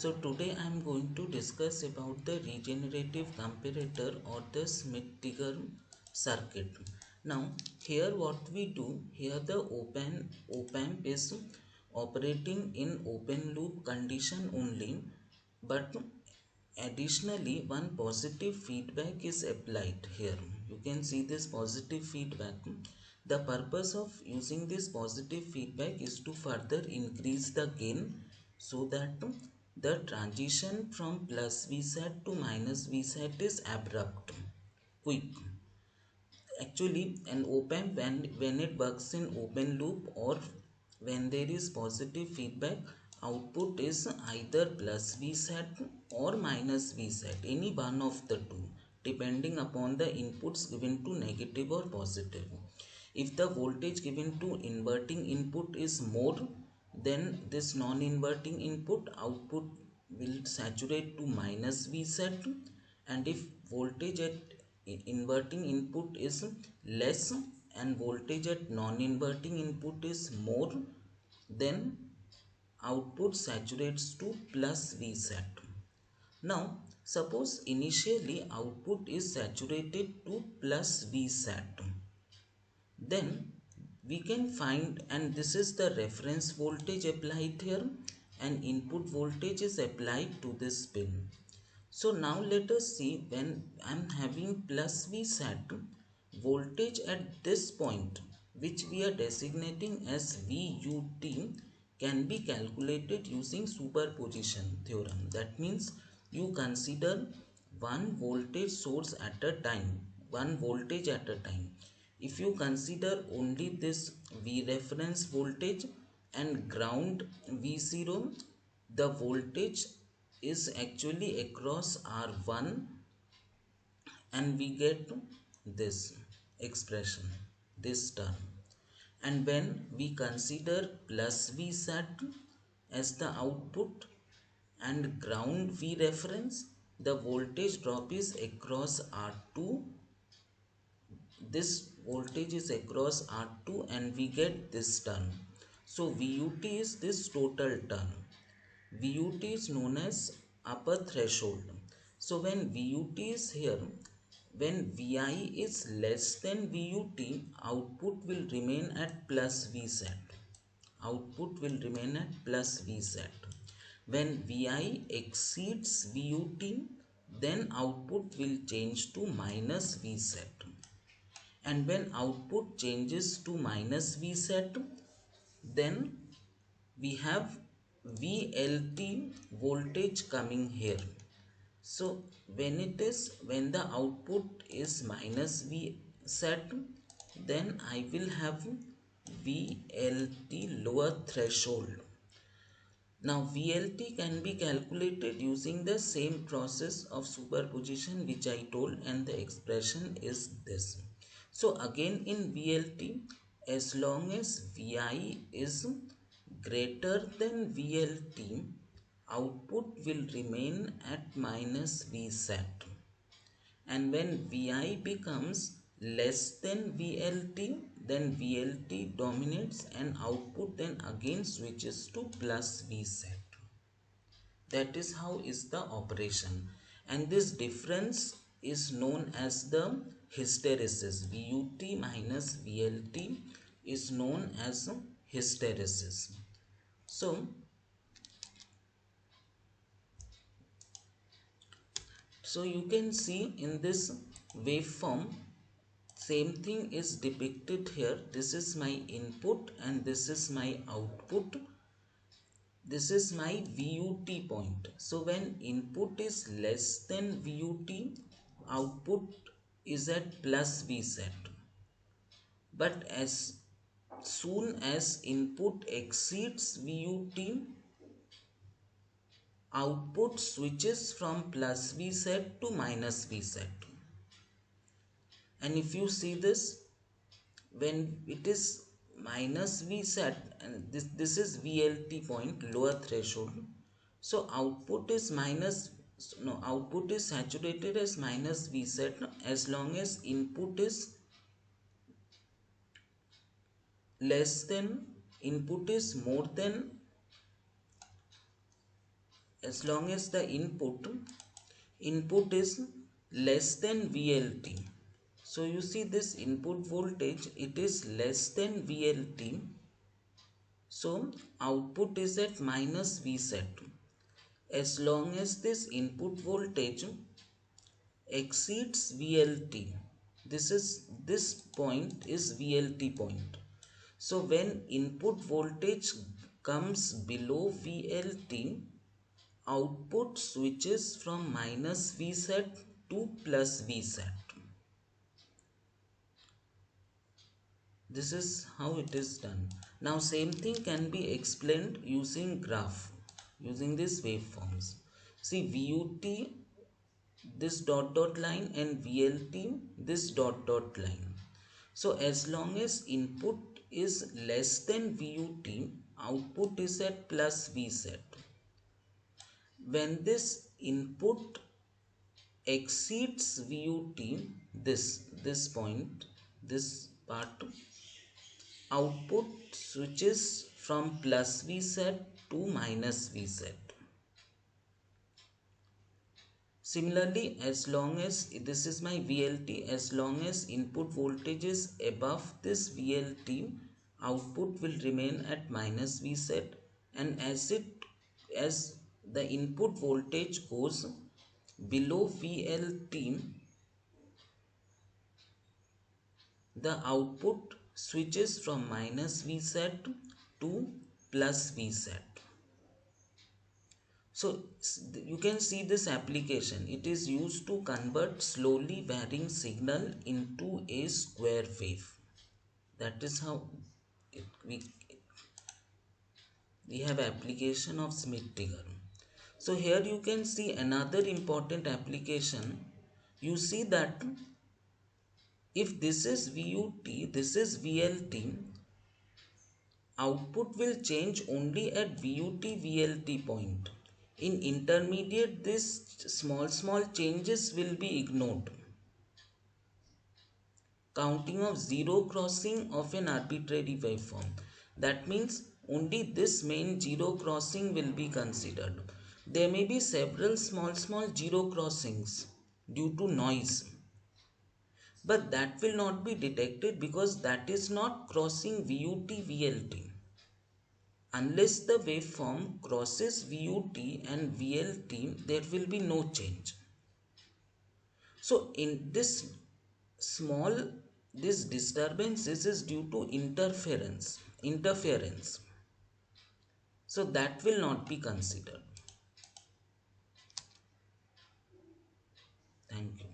So today I am going to discuss about the regenerative comparator or the Schmitt-Trigger circuit. Now here what we do, here the op-amp is operating in open loop condition only, but additionally one positive feedback is applied here. You can see this positive feedback. The purpose of using this positive feedback is to further increase the gain so that the transition from plus Vsat to minus Vsat is abrupt, quick. Actually, an op-amp when it works in open loop or when there is positive feedback, output is either plus Vsat or minus Vsat, any one of the two, depending upon the inputs given to negative or positive. If the voltage given to inverting input is more, then this non-inverting input output will saturate to minus Vsat, and if voltage at inverting input is less and voltage at non-inverting input is more, then output saturates to plus Vsat. Now suppose initially output is saturated to plus Vsat, then we can find, and this is the reference voltage applied here, and input voltage is applied to this pin. So now let us see, when I am having plus Vsat, voltage at this point which we are designating as VUT can be calculated using superposition theorem. That means you consider one voltage source at a time, one voltage at a time. If you consider only this V reference voltage and ground V0, the voltage is actually across R1, and we get this expression, this term. And when we consider plus Vsat as the output and ground V reference, the voltage drop is across R2. This voltage is across R2 and we get this term. So VUT is this total term. VUT is known as upper threshold. So when VUT is here, when Vi is less than VUT, output will remain at plus Vsat. Output will remain at plus Vsat. When Vi exceeds VUT, then output will change to minus Vsat. And when output changes to minus Vsat, then we have VLT voltage coming here. So when the output is minus Vsat, then I will have VLT lower threshold. Now VLT can be calculated using the same process of superposition which I told, and the expression is this. So again in VLT, as long as Vi is greater than VLT, output will remain at minus Vsat. And when Vi becomes less than VLT, then VLT dominates and output then again switches to plus Vsat. That is how is the operation, and this difference is known as the hysteresis. VUT minus VLT is known as hysteresis. So you can see in this waveform, same thing is depicted here. This is my input and this is my output. This is my VUT point. So when input is less than VUT, output is at plus Vsat. But as soon as input exceeds VUT, output switches from plus Vsat to minus Vsat. And if you see this, when it is minus Vsat, and this is VLT point, lower threshold, so output is output is saturated as minus Vsat as long as input is more than as long as the input is less than VLT. So you see this input voltage, it is less than VLT, so output is at minus Vset. As long as this input voltage exceeds VLT, this point is VLT point. So when input voltage comes below VLT, output switches from minus Vset to plus Vset. This is how it is done. Now same thing can be explained using graph, using these waveforms. See VUT, this dot dot line, and VLT, this dot dot line. So as long as input is less than VUT, output is at plus Vset. When this input exceeds VUT, this point, this part, output switches from plus Vset to minus Vset. Similarly, as long as this is my VLT, as long as input voltage is above this VLT, output will remain at minus Vset, and as the input voltage goes below VLT, the output switches from minus Vset to plus Vset. So you can see this application. It is used to convert slowly varying signal into a square wave. That is how we have application of Schmidt-Trigger. So here you can see another important application. You see that if this is VUT, this is VLT, output will change only at VUT VLT point. In intermediate, these small changes will be ignored. Counting of zero crossing of an arbitrary waveform. That means only this main zero crossing will be considered. There may be several small zero crossings due to noise, but that will not be detected because that is not crossing VUT VLT. Unless the waveform crosses VUT and VLT, there will be no change. So in this this disturbances is due to interference. So that will not be considered. Thank you.